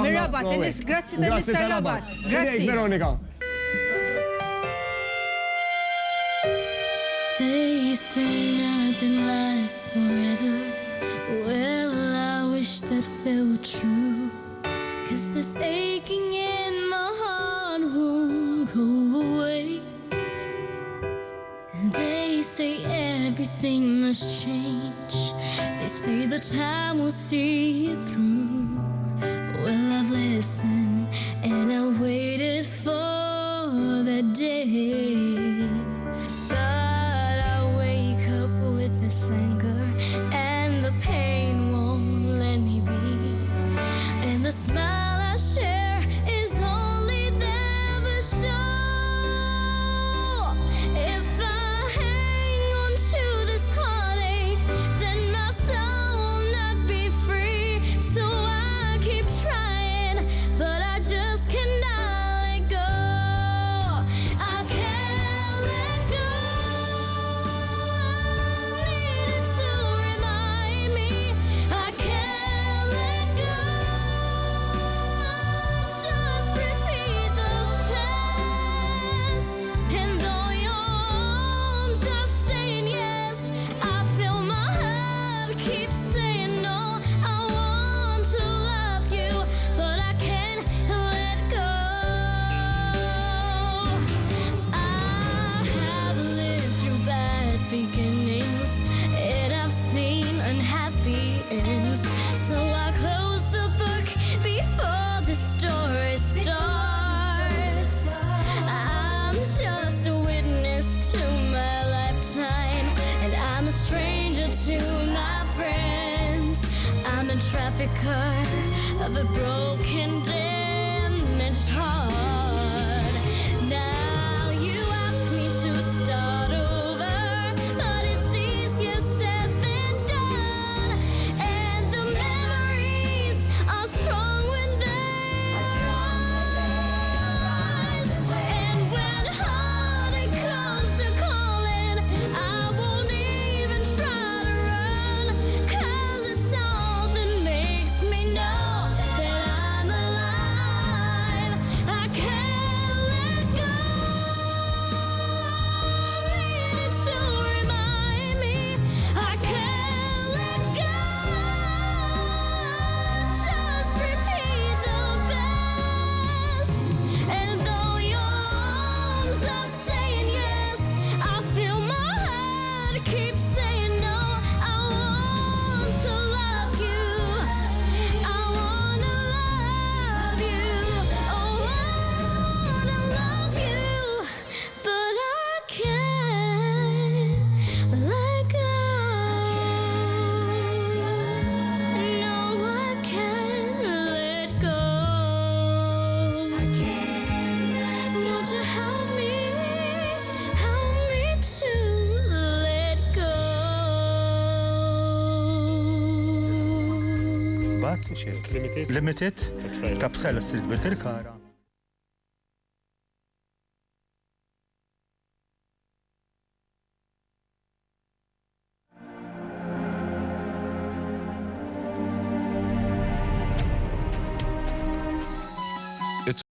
Mir-Rabat, grazzi tal-Rabat. Grazzi. Veronika. They say nothing lasts forever. Well, I wish that felt true. 'Cause this aching in my heart won't go away. And they say everything must change. They say the time will see it through. Well, I've listened and I waited for that day. But I wake up with this anger, and the pain won't let me be. And the smile I share is only there for show. If I hang on to this heartache, then my soul will not be free. So I keep trying, but I just cannot let go. I can't let go. I needed to remind me. I can't let go. Just repeat the past. And though your arms are saying yes, I feel my heart keep saying no. I want to love you, but I can't let go. I have lived through bad beginnings, and I've seen unhappy ends. So I close the book before the story starts. I'm just a witness to my lifetime, and I'm a stranger to my friends. I'm a trafficker of a broken, damaged heart. Now you ask me to start over, but it's easier said than done. And the memories are strong when they rise. And when heartache comes to calling, I won't even try to run. 'Cause it's all that makes me know that I'm alive. I can't let go. Needed to remind me. I can't let go. Just repeat the past. And though your arms are saying yes, I feel my heart keep saying no. I want to love you. I wanna love you. Oh, I wanna love you, but I can't let go. No, I can't let go. Won't you help me to let go? Bat, Limited. limited, Tabsajla. tabsajla street bil-kirkara.